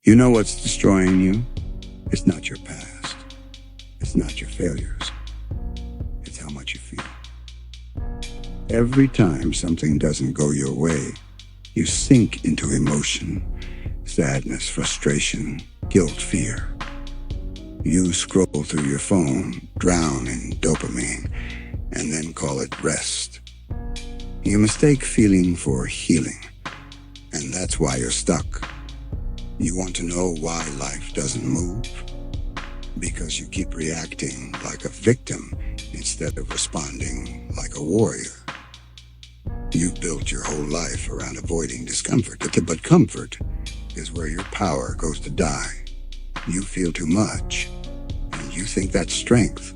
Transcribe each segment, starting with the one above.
You know what's destroying you? It's not your past. It's not your failures. It's how much you feel. Every time something doesn't go your way, you sink into emotion, sadness, frustration, guilt, fear. You scroll through your phone, drown in dopamine, and then call it rest. You mistake feeling for healing, and that's why you're stuck. You want to know why life doesn't move? Because you keep reacting like a victim instead of responding like a warrior. You've built your whole life around avoiding discomfort, but comfort is where your power goes to die. You feel too much, and you think that's strength.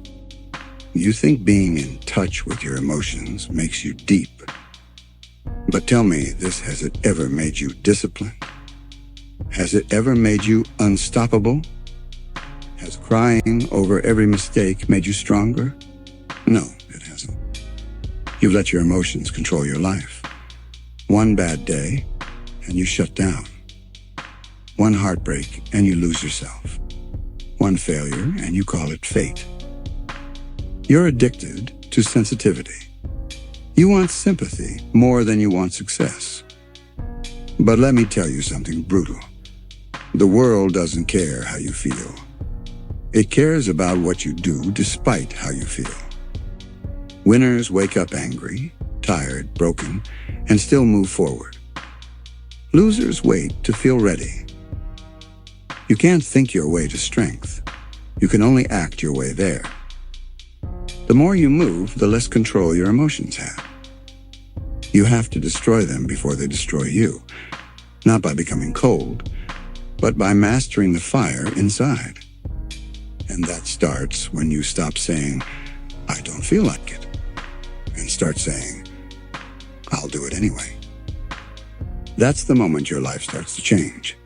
You think being in touch with your emotions makes you deep. But tell me, has it ever made you disciplined? Has it ever made you unstoppable? Has crying over every mistake made you stronger? No, it hasn't. You've let your emotions control your life. One bad day, and you shut down. One heartbreak, and you lose yourself. One failure, and you call it fate. You're addicted to sensitivity. You want sympathy more than you want success. But let me tell you something brutal. The world doesn't care how you feel. It cares about what you do despite how you feel. Winners wake up angry, tired, broken, and still move forward. Losers wait to feel ready. You can't think your way to strength. You can only act your way there. The more you move, the less control your emotions have. You have to destroy them before they destroy you, not by becoming cold, but by mastering the fire inside. And that starts when you stop saying, "I don't feel like it," and start saying, "I'll do it anyway." That's the moment your life starts to change.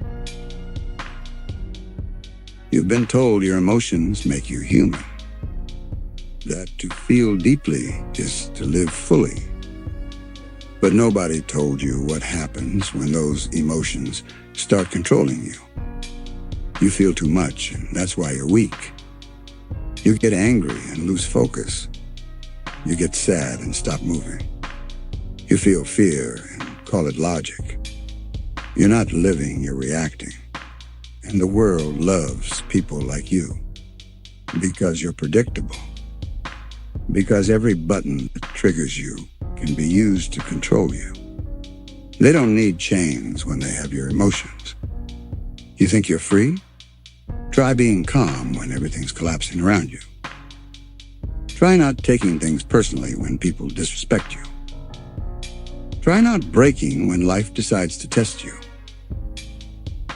You've been told your emotions make you human, that to feel deeply is to live fully. But nobody told you what happens when those emotions start controlling you. You feel too much, and that's why you're weak. You get angry and lose focus. You get sad and stop moving. You feel fear and call it logic. You're not living, you're reacting. And the world loves people like you because you're predictable. Because every button that triggers you can be used to control you. They don't need chains when they have your emotions. You think you're free? Try being calm when everything's collapsing around you. Try not taking things personally when people disrespect you. Try not breaking when life decides to test you.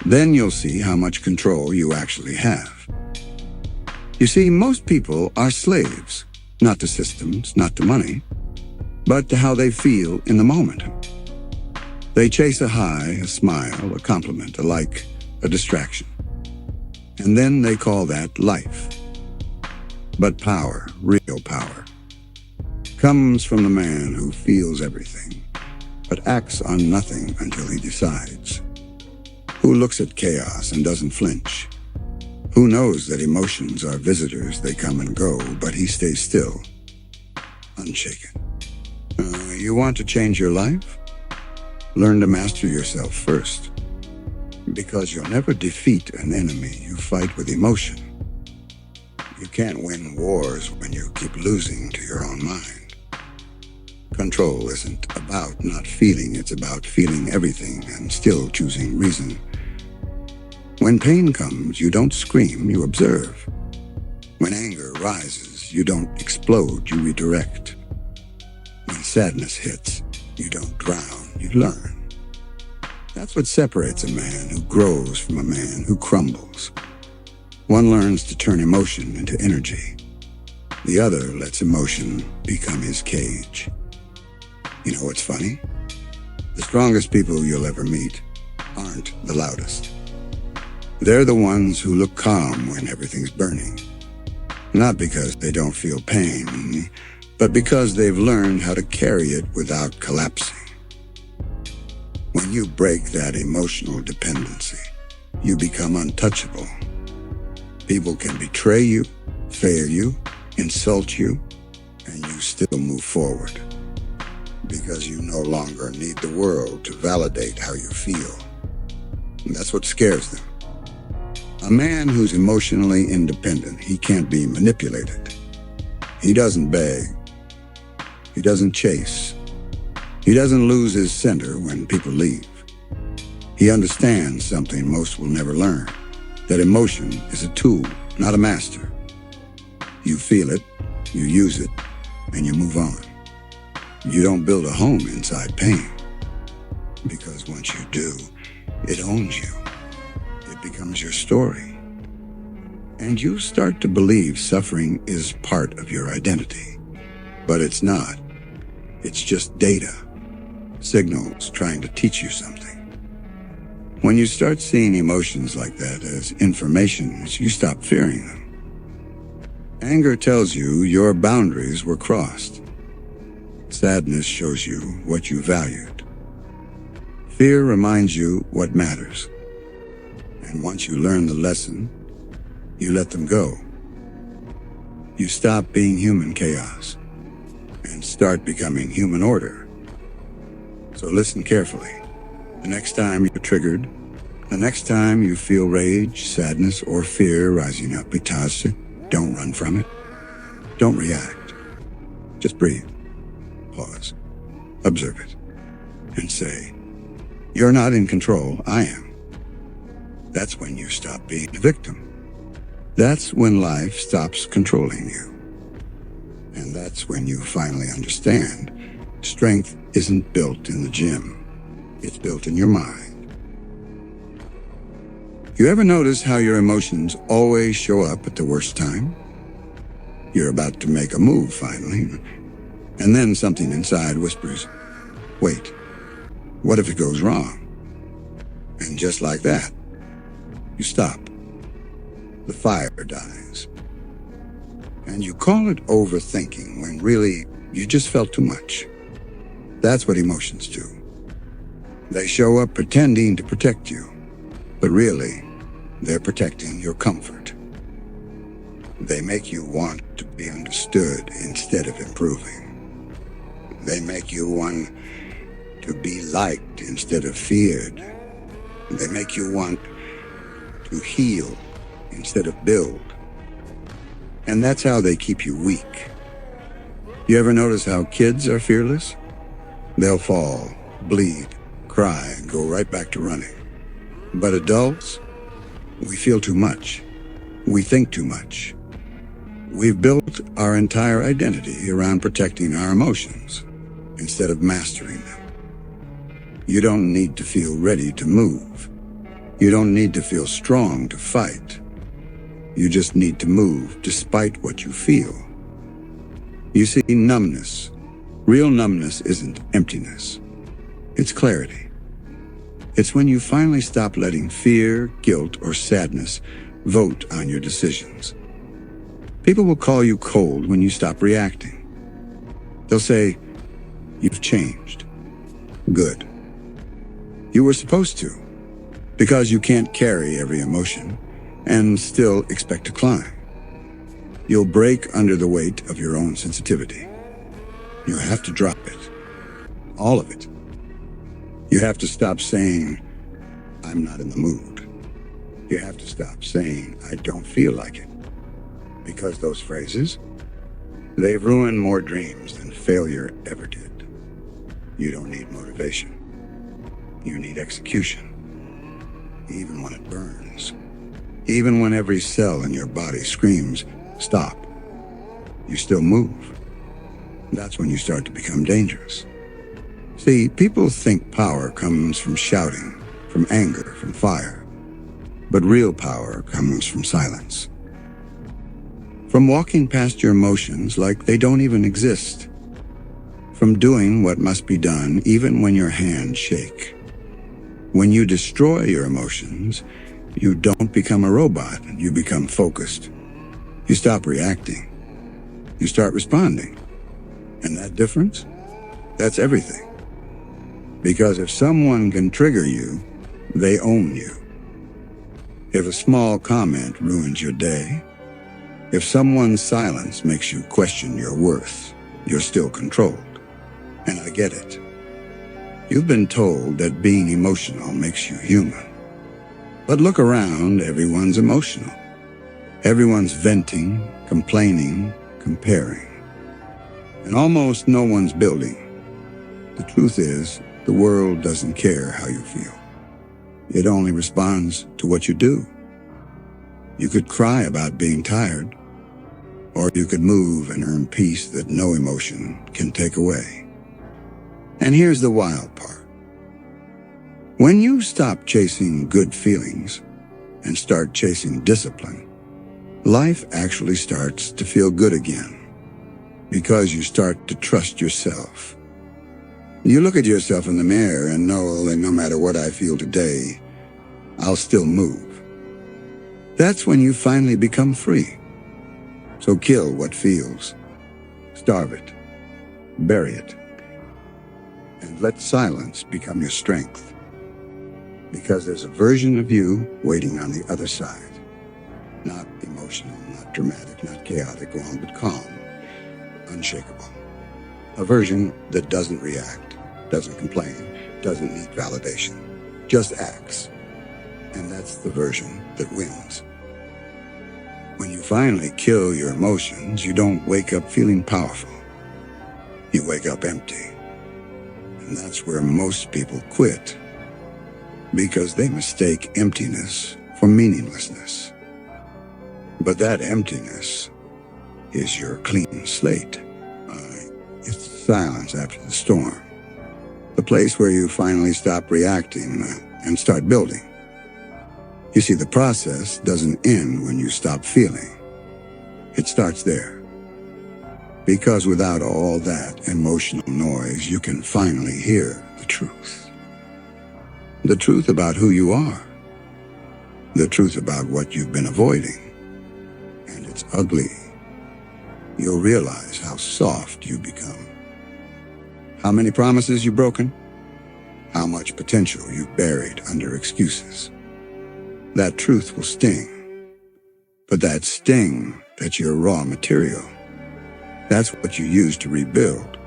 Then you'll see how much control you actually have. You see, most people are slaves, not to systems, not to money, but to how they feel in the moment. They chase a high, a smile, a compliment, a like, a distraction. And then they call that life. But power, real power, comes from the man who feels everything, but acts on nothing until he decides. Who looks at chaos and doesn't flinch. Who knows that emotions are visitors, they come and go, but he stays still, unshaken. You want to change your life? Learn to master yourself first. Because you'll never defeat an enemy you fight with emotion. You can't win wars when you keep losing to your own mind. Control isn't about not feeling, it's about feeling everything and still choosing reason. When pain comes, you don't scream, you observe. When anger rises, you don't explode, you redirect. When sadness hits, you don't drown, you learn. That's what separates a man who grows from a man who crumbles. One learns to turn emotion into energy. The other lets emotion become his cage. You know what's funny? The strongest people you'll ever meet aren't the loudest. They're the ones who look calm when everything's burning. Not because they don't feel pain, but because they've learned how to carry it without collapsing. When you break that emotional dependency, you become untouchable. People can betray you, fail you, insult you, and you still move forward because you no longer need the world to validate how you feel. And that's what scares them. A man who's emotionally independent, he can't be manipulated. He doesn't beg. He doesn't chase. He doesn't lose his center when people leave. He understands something most will never learn, that emotion is a tool, not a master. You feel it, you use it, and you move on. You don't build a home inside pain, because once you do, it owns you. It becomes your story. And you start to believe suffering is part of your identity. But it's not. It's just data, signals trying to teach you something. When you start seeing emotions like that as information, you stop fearing them. Anger tells you your boundaries were crossed. Sadness shows you what you valued. Fear reminds you what matters. And once you learn the lesson, you let them go. You stop being human chaos and start becoming human order. So listen carefully. The next time you're triggered, the next time you feel rage, sadness, or fear rising up, don't run from it. Don't react. Just breathe. Pause. Observe it. And say, you're not in control, I am. That's when you stop being a victim. That's when life stops controlling you. And that's when you finally understand strength isn't built in the gym. It's built in your mind. You ever notice how your emotions always show up at the worst time? You're about to make a move finally, and then something inside whispers, wait, what if it goes wrong? And just like that, you stop. The fire dies. And you call it overthinking when really you just felt too much. That's what emotions do. They show up pretending to protect you, but really, they're protecting your comfort. They make you want to be understood instead of improving. They make you want to be liked instead of feared. They make you want to heal instead of build. And that's how they keep you weak. You ever notice how kids are fearless? They'll fall, bleed, cry, and go right back to running. But adults, we feel too much. We think too much. We've built our entire identity around protecting our emotions instead of mastering them. You don't need to feel ready to move. You don't need to feel strong to fight. You just need to move despite what you feel. You see, numbness, real numbness isn't emptiness. It's clarity. It's when you finally stop letting fear, guilt, or sadness vote on your decisions. People will call you cold when you stop reacting. They'll say, you've changed. Good. You were supposed to, because you can't carry every emotion and still expect to climb. You'll break under the weight of your own sensitivity. You have to drop it. All of it. You have to stop saying, I'm not in the mood. You have to stop saying, I don't feel like it. Because those phrases, they've ruined more dreams than failure ever did. You don't need motivation. You need execution. Even when it burns. Even when every cell in your body screams, stop. You still move. That's when you start to become dangerous. See, people think power comes from shouting, from anger, from fire. But real power comes from silence. From walking past your emotions like they don't even exist. From doing what must be done even when your hands shake. When you destroy your emotions, you don't become a robot, you become focused. You stop reacting. You start responding. And that difference, that's everything. Because if someone can trigger you, they own you. If a small comment ruins your day, if someone's silence makes you question your worth, you're still controlled. And I get it. You've been told that being emotional makes you human. But look around, everyone's emotional. Everyone's venting, complaining, comparing. And almost no one's building. The truth is, the world doesn't care how you feel. It only responds to what you do. You could cry about being tired, or you could move and earn peace that no emotion can take away. And here's the wild part. When you stop chasing good feelings and start chasing discipline, life actually starts to feel good again, because you start to trust yourself. You look at yourself in the mirror and know that no matter what I feel today, I'll still move. That's when you finally become free. So kill what feels, starve it, bury it, and let silence become your strength. Because there's a version of you waiting on the other side. Not emotional, not dramatic, not chaotic, wrong, but calm, unshakable. A version that doesn't react, doesn't complain, doesn't need validation, just acts. And that's the version that wins. When you finally kill your emotions, you don't wake up feeling powerful. You wake up empty. And that's where most people quit, because they mistake emptiness for meaninglessness. But that emptiness is your clean slate. It's the silence after the storm. The place where you finally stop reacting and start building. You see, the process doesn't end when you stop feeling. It starts there. Because without all that emotional noise, you can finally hear the truth. The truth about who you are. The truth about what you've been avoiding. And it's ugly. You'll realize how soft you become. How many promises you've broken? How much potential you've buried under excuses? That truth will sting. But that sting, that's your raw material. That's what you use to rebuild.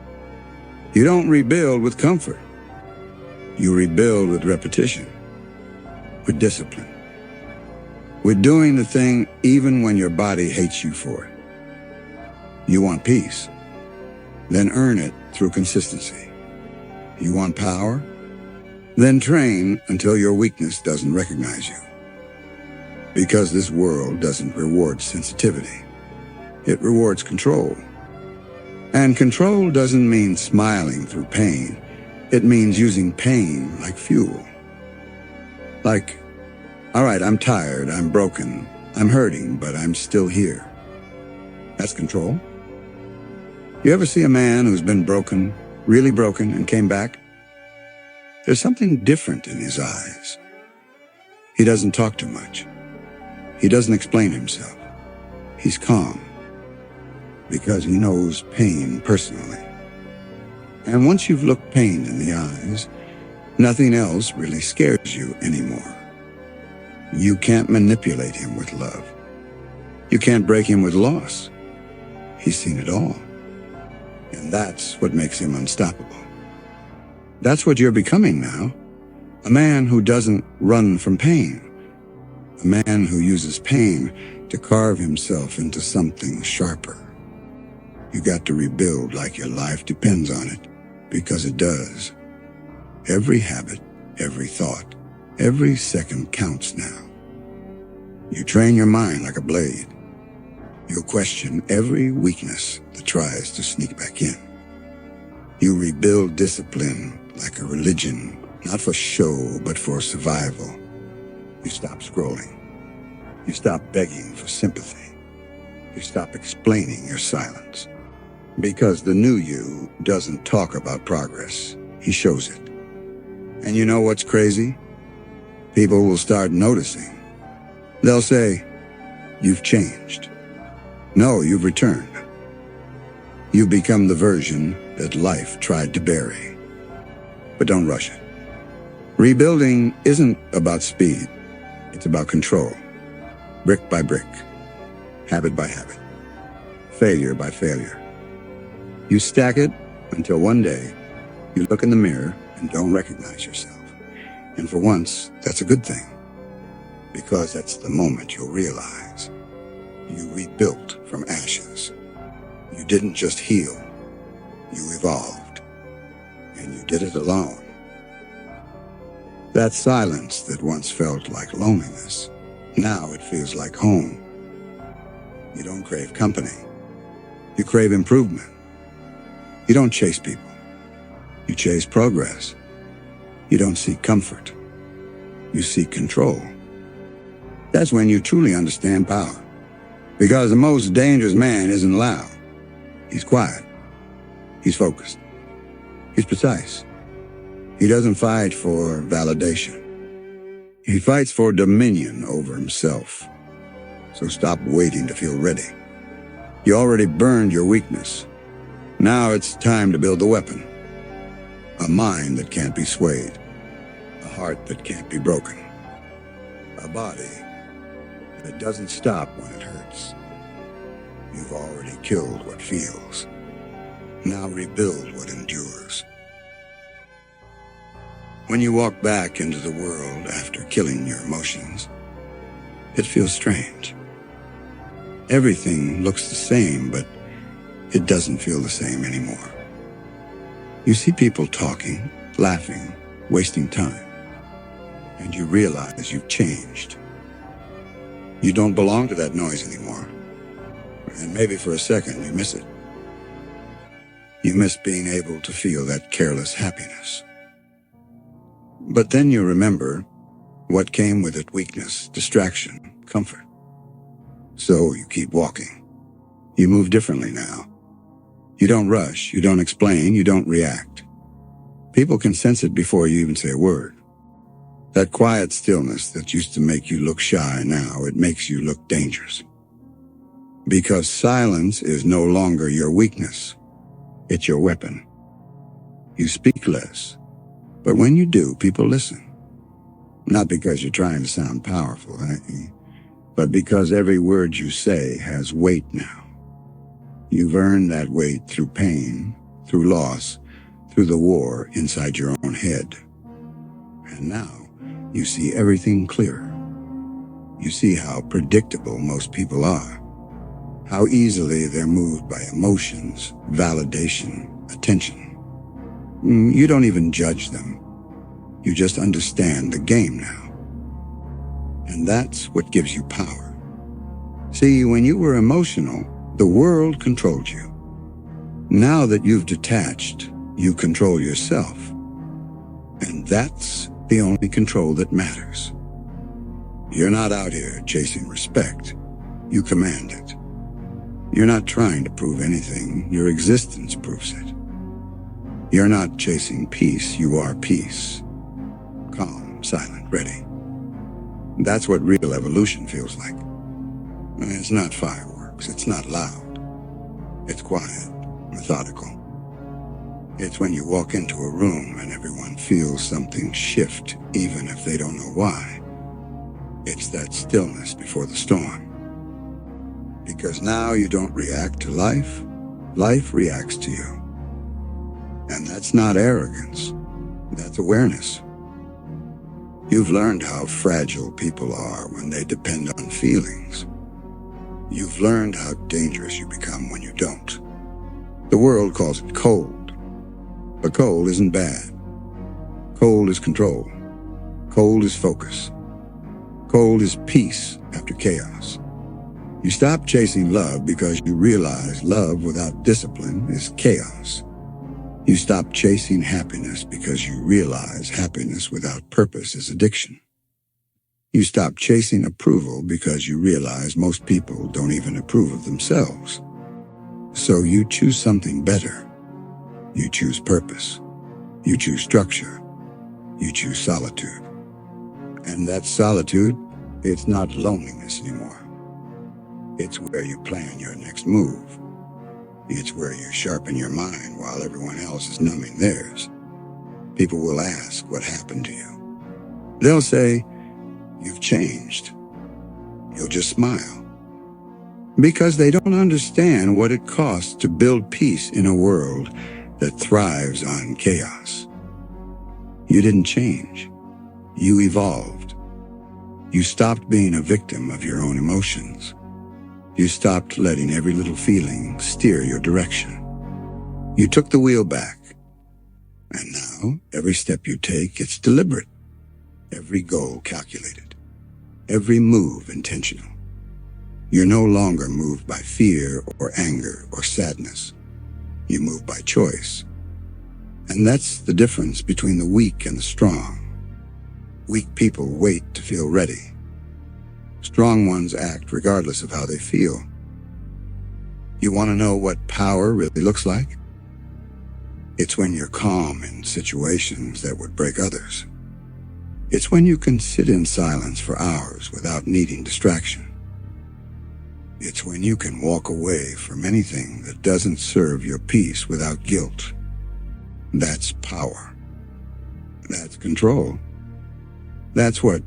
You don't rebuild with comfort. You rebuild with repetition, with discipline, with doing the thing even when your body hates you for it. You want peace? Then earn it through consistency. You want power? Then train until your weakness doesn't recognize you. Because this world doesn't reward sensitivity. It rewards control. And control doesn't mean smiling through pain. It means using pain like fuel. Like, all right, I'm tired, I'm broken, I'm hurting, but I'm still here. That's control. You ever see a man who's been broken, really broken, and came back? There's something different in his eyes. He doesn't talk too much. He doesn't explain himself. He's calm, because he knows pain personally. And once you've looked pain in the eyes, nothing else really scares you anymore. You can't manipulate him with love. You can't break him with loss. He's seen it all. And that's what makes him unstoppable. That's what you're becoming now. A man who doesn't run from pain. A man who uses pain to carve himself into something sharper. You got to rebuild like your life depends on it, because it does. Every habit, every thought, every second counts now. You train your mind like a blade. You'll question every weakness that tries to sneak back in. You rebuild discipline like a religion, not for show, but for survival. You stop scrolling. You stop begging for sympathy. You stop explaining your silence. Because the new you doesn't talk about progress. He shows it. And you know what's crazy? People will start noticing. They'll say, "You've changed." No, you've returned. You've become the version that life tried to bury. But don't rush it. Rebuilding isn't about speed. It's about control, brick by brick, habit by habit, failure by failure. You stack it until one day you look in the mirror and don't recognize yourself. And for once, that's a good thing, because that's the moment you'll realize you rebuilt from ashes. You didn't just heal, you evolved, and you did it alone. That silence that once felt like loneliness, now it feels like home. You don't crave company, you crave improvement. You don't chase people, you chase progress. You don't seek comfort, you seek control. That's when you truly understand power. Because the most dangerous man isn't loud. He's quiet. He's focused. He's precise. He doesn't fight for validation. He fights for dominion over himself. So stop waiting to feel ready. You already burned your weakness. Now it's time to build the weapon. A mind that can't be swayed. A heart that can't be broken. A body that doesn't stop when it hurts. You've already killed what feels. Now rebuild what endures. When you walk back into the world after killing your emotions, it feels strange. Everything looks the same, but it doesn't feel the same anymore. You see people talking, laughing, wasting time, and you realize you've changed. You don't belong to that noise anymore, and maybe for a second you miss it. You miss being able to feel that careless happiness. But then you remember what came with it: weakness, distraction, comfort. So you keep walking. You move differently now. You don't rush, you don't explain, you don't react. People can sense it before you even say a word. That quiet stillness that used to make you look shy, now it makes you look dangerous. Because silence is no longer your weakness. It's your weapon. You speak less, but when you do, people listen. Not because you're trying to sound powerful, but because every word you say has weight now. You've earned that weight through pain, through loss, through the war inside your own head. And now you see everything clearer. You see how predictable most people are, how easily they're moved by emotions, validation, attention. You don't even judge them. You just understand the game now. And that's what gives you power. See, when you were emotional, the world controlled you. Now that you've detached, you control yourself. And that's the only control that matters. You're not out here chasing respect. You command it. You're not trying to prove anything. Your existence proves it. You're not chasing peace. You are peace. Calm, silent, ready. That's what real evolution feels like. It's not fireworks. It's not loud. It's quiet, methodical. It's when you walk into a room and everyone feels something shift, even if they don't know why. It's that stillness before the storm. Because now you don't react to life. Life reacts to you. And that's not arrogance. That's awareness. You've learned how fragile people are when they depend on feelings. You've learned how dangerous you become when you don't. The world calls it cold. But cold isn't bad. Cold is control. Cold is focus. Cold is peace after chaos. You stop chasing love because you realize love without discipline is chaos. You stop chasing happiness because you realize happiness without purpose is addiction. You stop chasing approval because you realize most people don't even approve of themselves. So you choose something better. You choose purpose. You choose structure. You choose solitude. And that solitude, it's not loneliness anymore. It's where you plan your next move. It's where you sharpen your mind while everyone else is numbing theirs. People will ask what happened to you. They'll say, you've changed. You'll just smile. Because they don't understand what it costs to build peace in a world that thrives on chaos. You didn't change. You evolved. You stopped being a victim of your own emotions. You stopped letting every little feeling steer your direction. You took the wheel back. And now, every step you take, it's deliberate. Every goal calculated. Every move intentional. You're no longer moved by fear or anger or sadness. You move by choice. And that's the difference between the weak and the strong. Weak people wait to feel ready. Strong ones act regardless of how they feel. You want to know what power really looks like? It's when you're calm in situations that would break others. It's when you can sit in silence for hours without needing distraction. It's when you can walk away from anything that doesn't serve your peace without guilt. That's power. That's control. That's what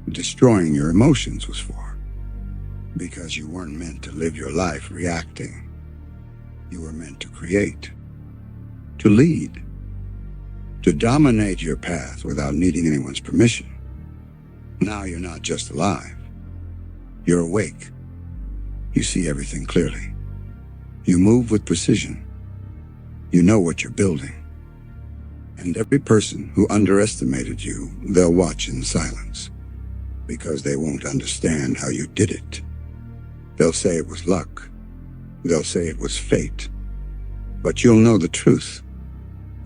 destroying your emotions was for. Because you weren't meant to live your life reacting. You were meant to create, to lead, to dominate your path without needing anyone's permission. Now you're not just alive. You're awake. You see everything clearly. You move with precision. You know what you're building. And every person who underestimated you, they'll watch in silence. Because they won't understand how you did it. They'll say it was luck. They'll say it was fate. But you'll know the truth.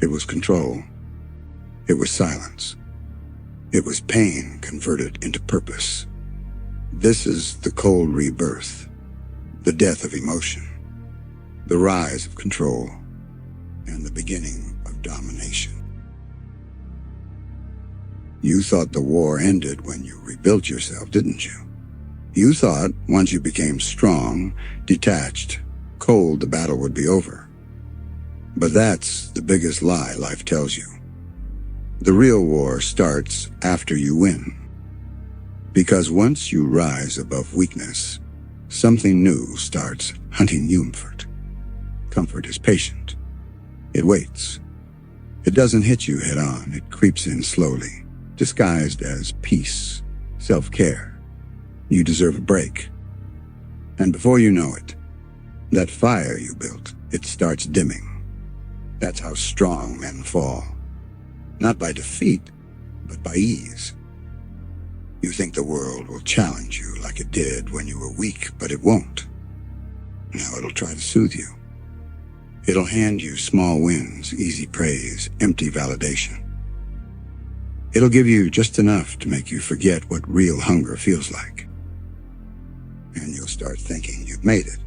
It was control. It was silence. It was pain converted into purpose. This is the cold rebirth, the death of emotion, the rise of control, and the beginning of domination. You thought the war ended when you rebuilt yourself, didn't you? You thought once you became strong, detached, cold, the battle would be over. But that's the biggest lie life tells you. The real war starts after you win. Because once you rise above weakness, something new starts hunting you. Comfort is patient. It waits. It doesn't hit you head on. It creeps in slowly, disguised as peace, self-care. You deserve a break. And before you know it, that fire you built, it starts dimming. That's how strong men fall. Not by defeat, but by ease. You think the world will challenge you like it did when you were weak, but it won't. Now it'll try to soothe you. It'll hand you small wins, easy praise, empty validation. It'll give you just enough to make you forget what real hunger feels like. And you'll start thinking you've made it.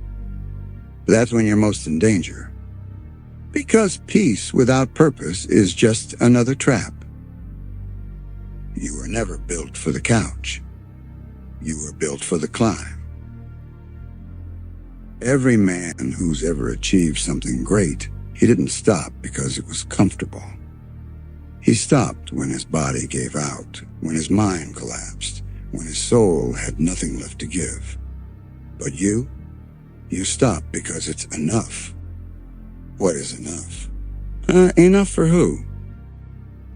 But that's when you're most in danger. Because peace without purpose is just another trap. You were never built for the couch. You were built for the climb. Every man who's ever achieved something great, he didn't stop because it was comfortable. He stopped when his body gave out, when his mind collapsed, when his soul had nothing left to give. But you stop because it's enough. What is enough? Enough for who?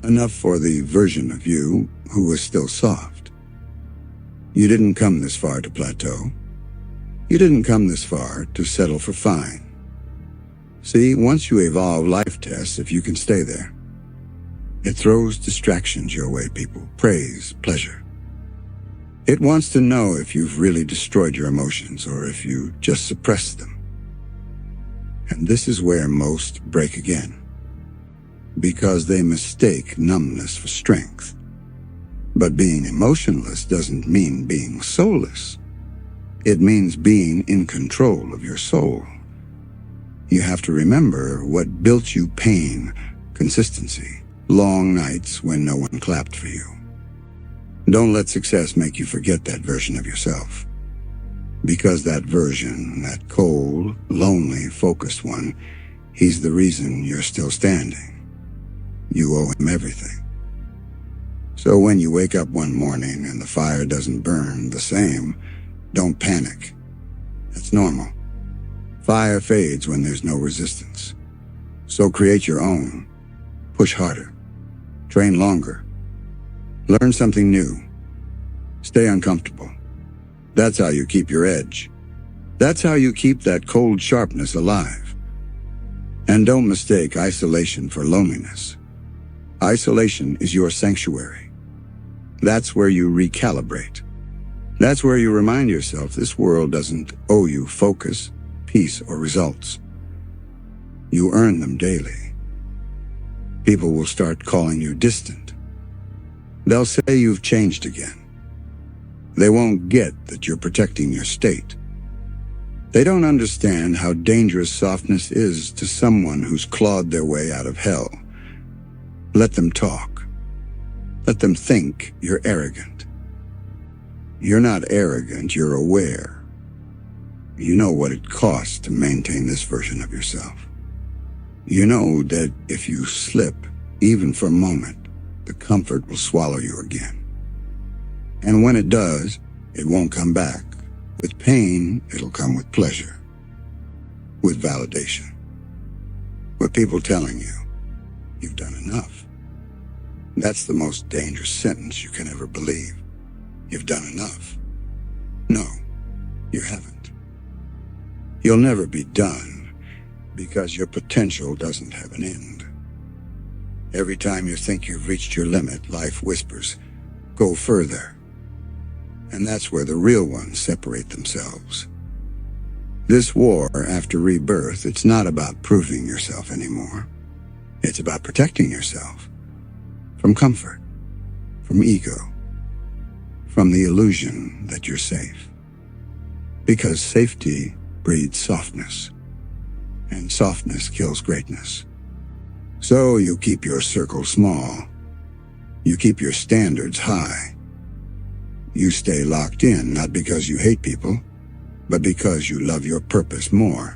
Enough for the version of you who is still soft. You didn't come this far to plateau. You didn't come this far to settle for fine. See, once you evolve, life tests if you can stay there. It throws distractions your way, people. Praise, pleasure. It wants to know if you've really destroyed your emotions or if you just suppressed them. And this is where most break again. Because they mistake numbness for strength. But being emotionless doesn't mean being soulless. It means being in control of your soul. You have to remember what built you pain, consistency, long nights when no one clapped for you. Don't let success make you forget that version of yourself. Because that version, that cold, lonely, focused one, he's the reason you're still standing. You owe him everything. So when you wake up one morning and the fire doesn't burn the same, don't panic. That's normal. Fire fades when there's no resistance. So create your own. Push harder. Train longer. Learn something new. Stay uncomfortable. That's how you keep your edge. That's how you keep that cold sharpness alive. And don't mistake isolation for loneliness. Isolation is your sanctuary. That's where you recalibrate. That's where you remind yourself this world doesn't owe you focus, peace, or results. You earn them daily. People will start calling you distant. They'll say you've changed again. They won't get that you're protecting your state. They don't understand how dangerous softness is to someone who's clawed their way out of hell. Let them talk. Let them think you're arrogant. You're not arrogant, you're aware. You know what it costs to maintain this version of yourself. You know that if you slip, even for a moment, the comfort will swallow you again. And when it does, it won't come back. With pain, it'll come with pleasure. With validation. With people telling you, you've done enough. That's the most dangerous sentence you can ever believe. You've done enough. No, you haven't. You'll never be done because your potential doesn't have an end. Every time you think you've reached your limit, life whispers, go further. And that's where the real ones separate themselves. This war after rebirth, it's not about proving yourself anymore. It's about protecting yourself from comfort, from ego, from the illusion that you're safe. Because safety breeds softness, and softness kills greatness. So you keep your circle small. You keep your standards high. You stay locked in, not because you hate people, but because you love your purpose more.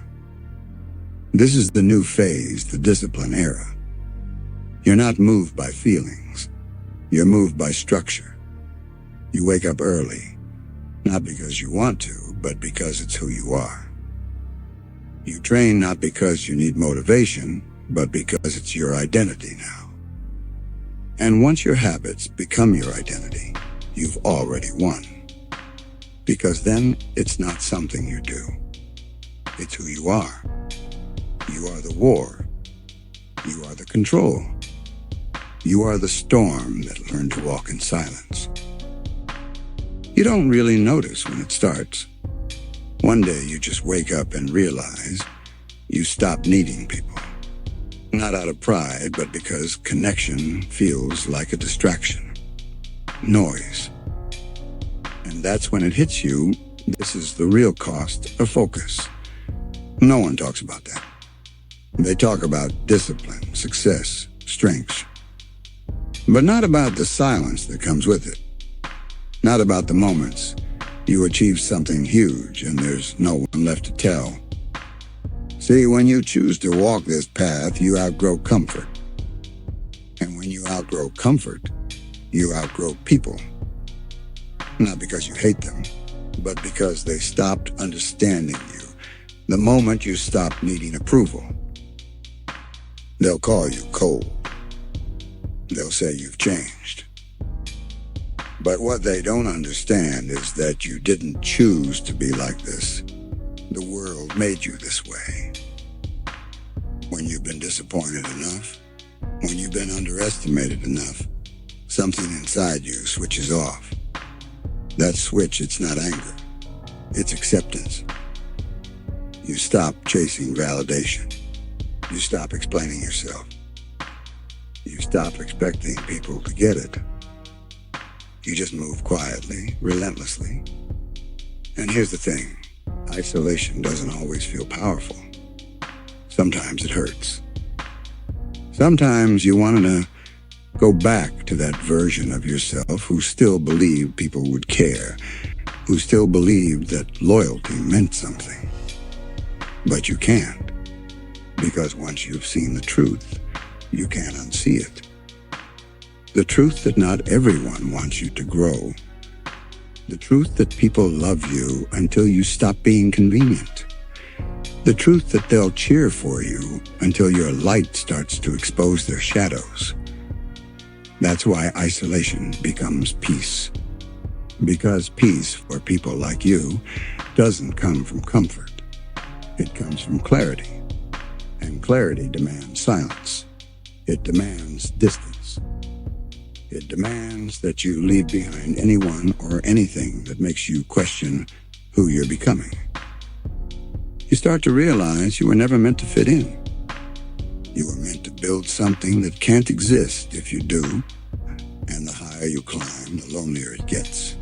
This is the new phase, the discipline era. You're not moved by feelings. You're moved by structure. You wake up early, not because you want to, but because it's who you are. You train not because you need motivation, but because it's your identity now. And once your habits become your identity, you've already won. Because then it's not something you do. It's who you are. You are the war. You are the control. You are the storm that learned to walk in silence. You don't really notice when it starts. One day you just wake up and realize you stop needing people. Not out of pride, but because connection feels like a distraction. Noise. And that's when it hits you, this is the real cost of focus. No one talks about that. They talk about discipline, success, strength. But not about the silence that comes with it. Not about the moments you achieve something huge and there's no one left to tell. See, when you choose to walk this path, you outgrow comfort. And when you outgrow comfort, you outgrow people. Not because you hate them, but because they stopped understanding you. The moment you stop needing approval, they'll call you cold. They'll say you've changed. But what they don't understand is that you didn't choose to be like this. The world made you this way. When you've been disappointed enough, when you've been underestimated enough, something inside you switches off. That switch, it's not anger. It's acceptance. You stop chasing validation. You stop explaining yourself. You stop expecting people to get it. You just move quietly, relentlessly. And here's the thing. Isolation doesn't always feel powerful. Sometimes it hurts. Sometimes you want to go back to that version of yourself who still believed people would care, who still believed that loyalty meant something. But you can't, because once you've seen the truth, you can't unsee it. The truth that not everyone wants you to grow. The truth that people love you until you stop being convenient. The truth that they'll cheer for you until your light starts to expose their shadows. That's why isolation becomes peace. Because peace for people like you doesn't come from comfort. It comes from clarity. And clarity demands silence. It demands distance. It demands that you leave behind anyone or anything that makes you question who you're becoming. You start to realize you were never meant to fit in. You were meant to build something that can't exist if you do, and the higher you climb, the lonelier it gets.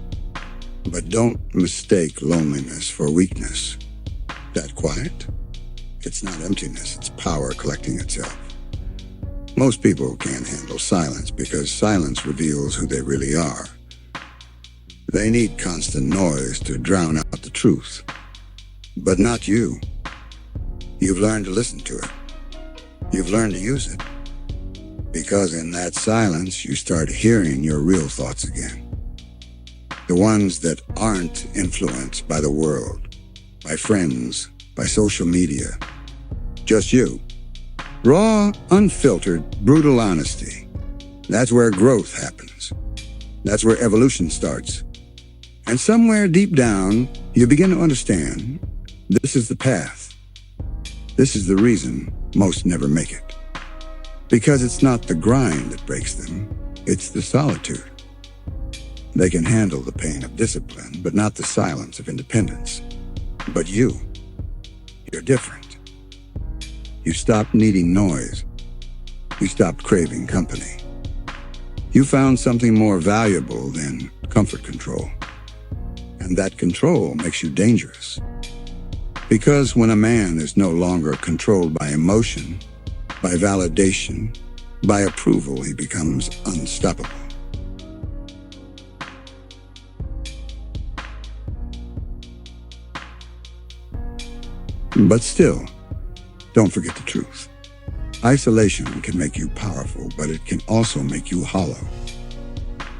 But don't mistake loneliness for weakness. That quiet? It's not emptiness, it's power collecting itself. Most people can't handle silence because silence reveals who they really are. They need constant noise to drown out the truth. But not you. You've learned to listen to it. You've learned to use it. Because in that silence, you start hearing your real thoughts again. The ones that aren't influenced by the world, by friends, by social media. Just you. Raw, unfiltered, brutal honesty. That's where growth happens. That's where evolution starts. And somewhere deep down, you begin to understand this is the path. This is the reason most never make it. Because it's not the grind that breaks them, it's the solitude. They can handle the pain of discipline, but not the silence of independence. But you're different. You stopped needing noise. You stopped craving company. You found something more valuable than comfort control. And that control makes you dangerous. Because when a man is no longer controlled by emotion, by validation, by approval, he becomes unstoppable. But still, don't forget the truth. Isolation can make you powerful, but it can also make you hollow.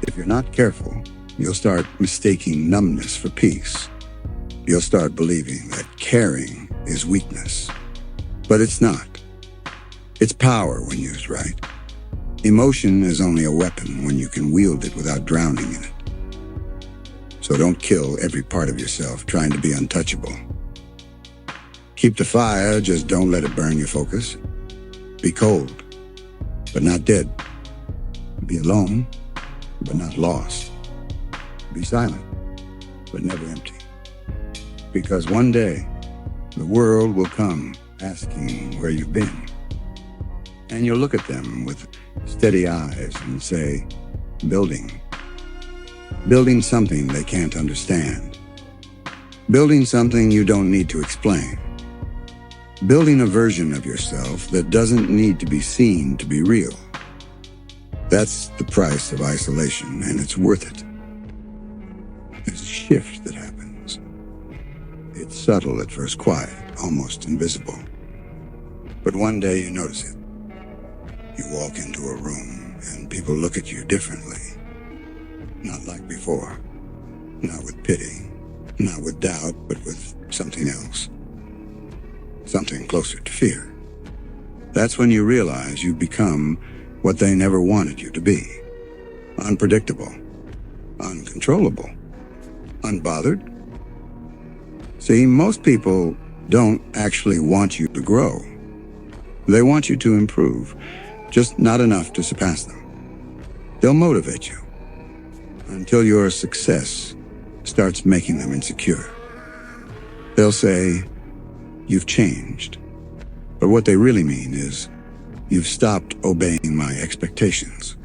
If you're not careful, you'll start mistaking numbness for peace. You'll start believing that caring is weakness. But it's not. It's power when used right. Emotion is only a weapon when you can wield it without drowning in it. So don't kill every part of yourself trying to be untouchable. Keep the fire, just don't let it burn your focus. Be cold, but not dead. Be alone, but not lost. Be silent, but never empty. Because one day, the world will come asking where you've been. And you'll look at them with steady eyes and say, building. Building something they can't understand. Building something you don't need to explain. Building a version of yourself that doesn't need to be seen to be real. That's the price of isolation, and it's worth it. There's a shift that happens. It's subtle at first, quiet, almost invisible. But one day you notice it. You walk into a room and people look at you differently. Not like before. Not with pity, not with doubt, but with something else. Something closer to fear. That's when you realize you've become what they never wanted you to be. Unpredictable, uncontrollable, unbothered. See, most people don't actually want you to grow. They want you to improve, just not enough to surpass them. They'll motivate you until your success starts making them insecure. They'll say, you've changed. But what they really mean is, you've stopped obeying my expectations.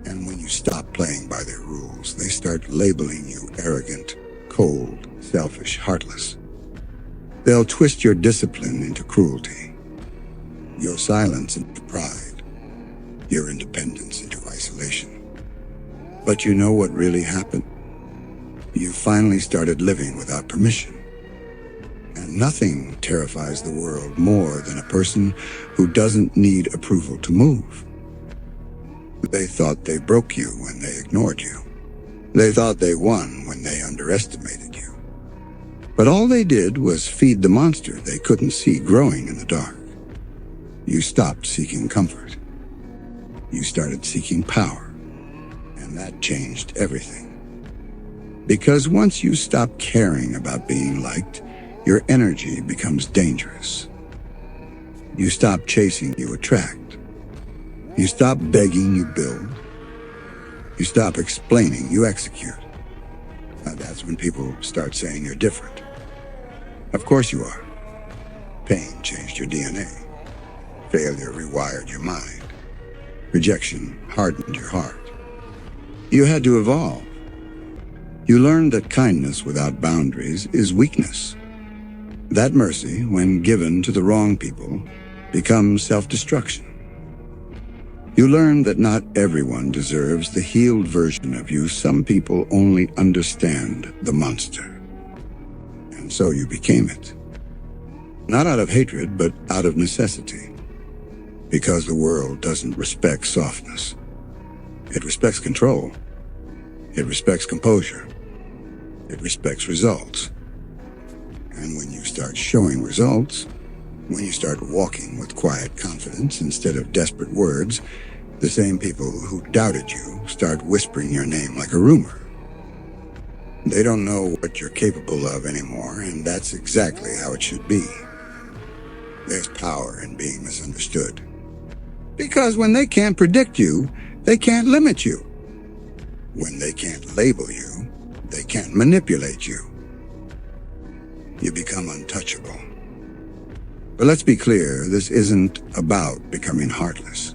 And when you stop playing by their rules, they start labeling you arrogant, cold, selfish, heartless. They'll twist your discipline into cruelty, your silence into pride, your independence into isolation. But you know what really happened? You finally started living without permission. And nothing terrifies the world more than a person who doesn't need approval to move. They thought they broke you when they ignored you. They thought they won when they underestimated you. But all they did was feed the monster they couldn't see growing in the dark. You stopped seeking comfort. You started seeking power. And that changed everything. Because once you stop caring about being liked, your energy becomes dangerous. You stop chasing, you attract. You stop begging, you build. You stop explaining, you execute. Now that's when people start saying you're different. Of course you are. Pain changed your DNA. Failure rewired your mind. Rejection hardened your heart. You had to evolve. You learned that kindness without boundaries is weakness. That mercy, when given to the wrong people, becomes self-destruction. You learned that not everyone deserves the healed version of you. Some people only understand the monster. And so you became it. Not out of hatred, but out of necessity. Because the world doesn't respect softness. It respects control. It respects composure. It respects results. And when you start showing results, when you start walking with quiet confidence instead of desperate words, the same people who doubted you start whispering your name like a rumor. They don't know what you're capable of anymore, and that's exactly how it should be. There's power in being misunderstood. Because when they can't predict you, they can't limit you. When they can't label you, they can't manipulate you. You become untouchable. But let's be clear, this isn't about becoming heartless.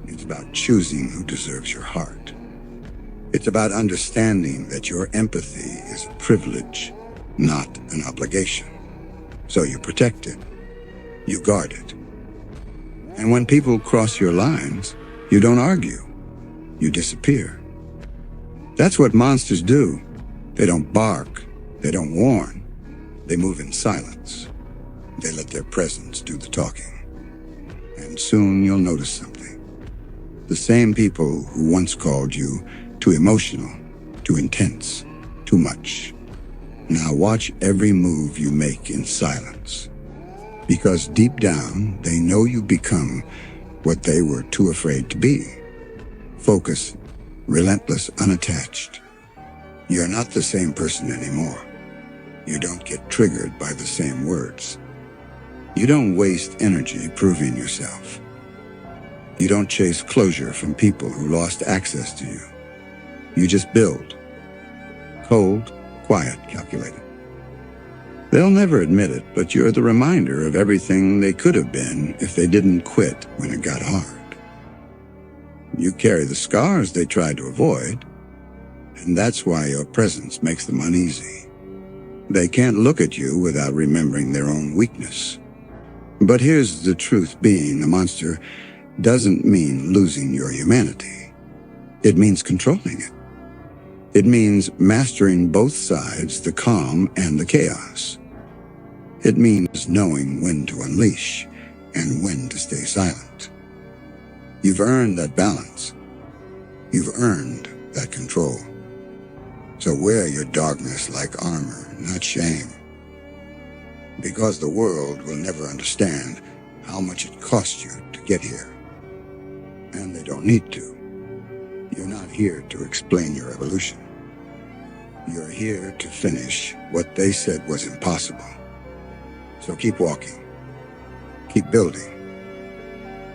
It's about choosing who deserves your heart. It's about understanding that your empathy is a privilege, not an obligation. So you protect it. You guard it. And when people cross your lines, you don't argue. You disappear. That's what monsters do. They don't bark. They don't warn. They move in silence. They let their presence do the talking. And soon you'll notice something. The same people who once called you too emotional, too intense, too much. Now watch every move you make in silence. Because deep down, they know you become what they were too afraid to be. Focused, relentless, unattached. You're not the same person anymore. You don't get triggered by the same words. You don't waste energy proving yourself. You don't chase closure from people who lost access to you. You just build. Cold, quiet, calculated. They'll never admit it, but you're the reminder of everything they could have been if they didn't quit when it got hard. You carry the scars they tried to avoid, and that's why your presence makes them uneasy. They can't look at you without remembering their own weakness. But here's the truth: being a monster doesn't mean losing your humanity. It means controlling it. It means mastering both sides, the calm and the chaos. It means knowing when to unleash and when to stay silent. You've earned that balance. You've earned that control. So wear your darkness like armor, not shame. Because the world will never understand how much it cost you to get here. And they don't need to. You're not here to explain your evolution. You're here to finish what they said was impossible. So keep walking. Keep building.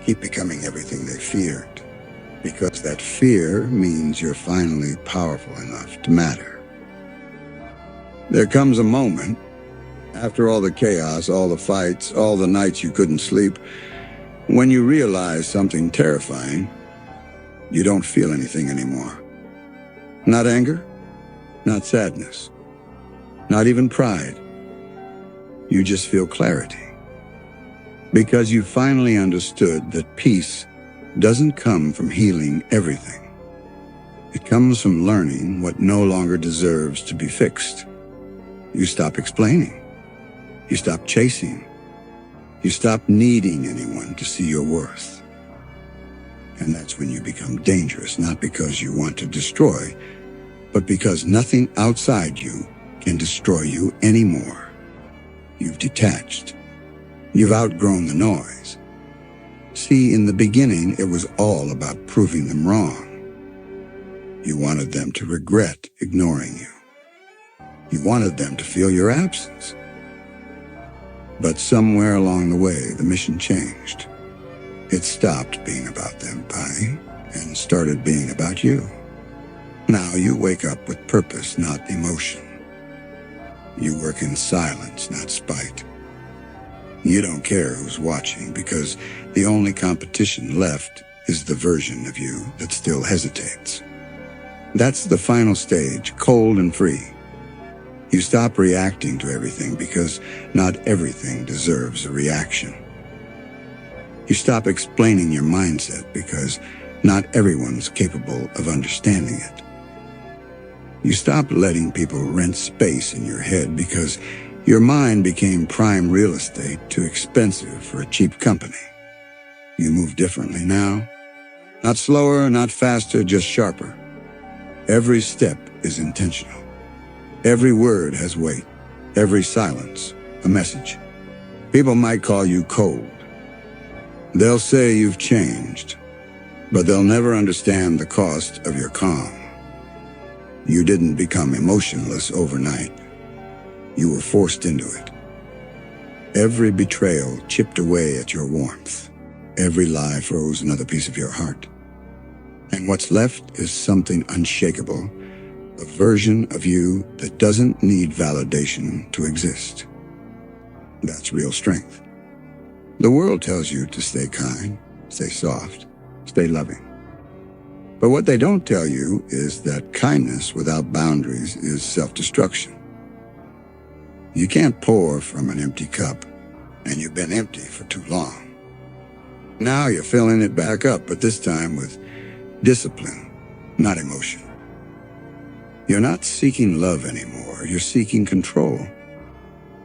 Keep becoming everything they feared. Because that fear means you're finally powerful enough to matter. There comes a moment, after all the chaos, all the fights, all the nights you couldn't sleep, when you realize something terrifying. You don't feel anything anymore. Not anger, not sadness, not even pride. You just feel clarity. Because you finally understood that peace doesn't come from healing everything. It comes from learning what no longer deserves to be fixed. You stop explaining. You stop chasing. You stop needing anyone to see your worth. And that's when you become dangerous, not because you want to destroy, but because nothing outside you can destroy you anymore. You've detached. You've outgrown the noise. See, in the beginning, it was all about proving them wrong. You wanted them to regret ignoring you. You wanted them to feel your absence. But somewhere along the way, the mission changed. It stopped being about them, Patty, and started being about you. Now you wake up with purpose, not emotion. You work in silence, not spite. You don't care who's watching because the only competition left is the version of you that still hesitates. That's the final stage, cold and free. You stop reacting to everything because not everything deserves a reaction. You stop explaining your mindset because not everyone's capable of understanding it. You stop letting people rent space in your head because your mind became prime real estate, too expensive for a cheap company. You move differently now. Not slower, not faster, just sharper. Every step is intentional. Every word has weight. Every silence, a message. People might call you cold. They'll say you've changed, but they'll never understand the cost of your calm. You didn't become emotionless overnight. You were forced into it. Every betrayal chipped away at your warmth. Every lie froze another piece of your heart. And what's left is something unshakable, a version of you that doesn't need validation to exist. That's real strength. The world tells you to stay kind, stay soft, stay loving. But what they don't tell you is that kindness without boundaries is self-destruction. You can't pour from an empty cup, and you've been empty for too long. Now you're filling it back up, but this time with discipline, not emotion. You're not seeking love anymore, you're seeking control.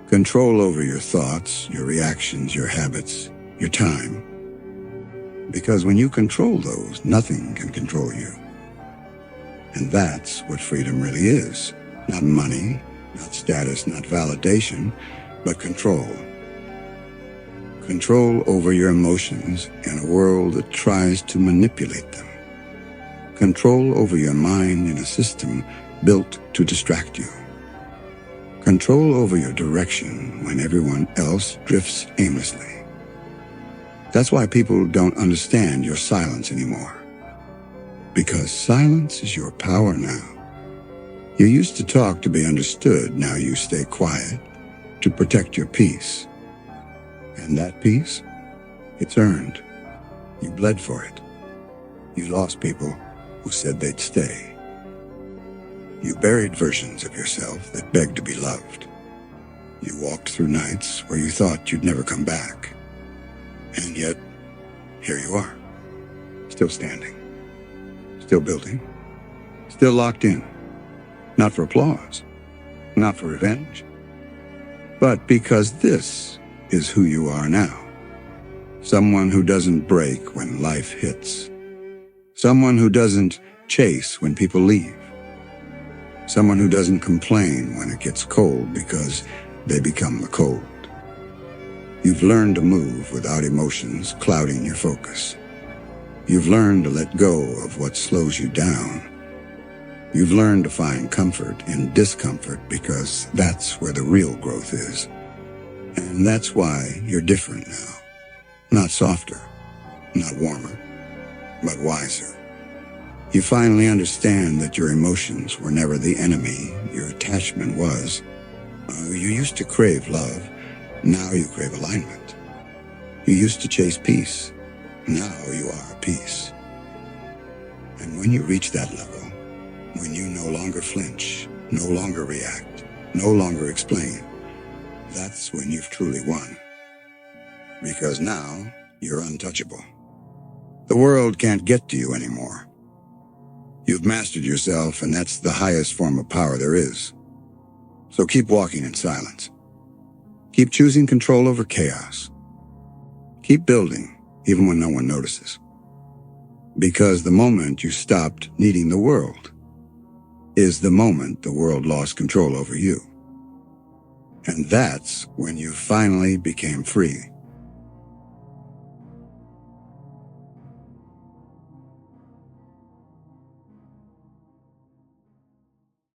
Control over your thoughts, your reactions, your habits, your time. Because when you control those, nothing can control you. And that's what freedom really is. Not money, not status, not validation, but control. Control over your emotions in a world that tries to manipulate them. Control over your mind in a system built to distract you. Control over your direction when everyone else drifts aimlessly. That's why people don't understand your silence anymore. Because silence is your power now. You used to talk to be understood, now you stay quiet to protect your peace. And that peace, it's earned. You bled for it. You lost people who said they'd stay. You buried versions of yourself that begged to be loved. You walked through nights where you thought you'd never come back. And yet, here you are, still standing, still building, still locked in. Not for applause, not for revenge, but because this is who you are now. Someone who doesn't break when life hits. Someone who doesn't chase when people leave. Someone who doesn't complain when it gets cold because they become the cold. You've learned to move without emotions clouding your focus. You've learned to let go of what slows you down. You've learned to find comfort in discomfort because that's where the real growth is. And that's why you're different now. Not softer, not warmer, but wiser. You finally understand that your emotions were never the enemy your attachment was. You used to crave love, now you crave alignment. You used to chase peace, now you are peace. And when you reach that level, when you no longer flinch, no longer react, no longer explain, that's when you've truly won. Because now you're untouchable. The world can't get to you anymore. You've mastered yourself, and that's the highest form of power there is. So keep walking in silence. Keep choosing control over chaos. Keep building, even when no one notices. Because the moment you stopped needing the world is the moment the world lost control over you. And that's when you finally became free.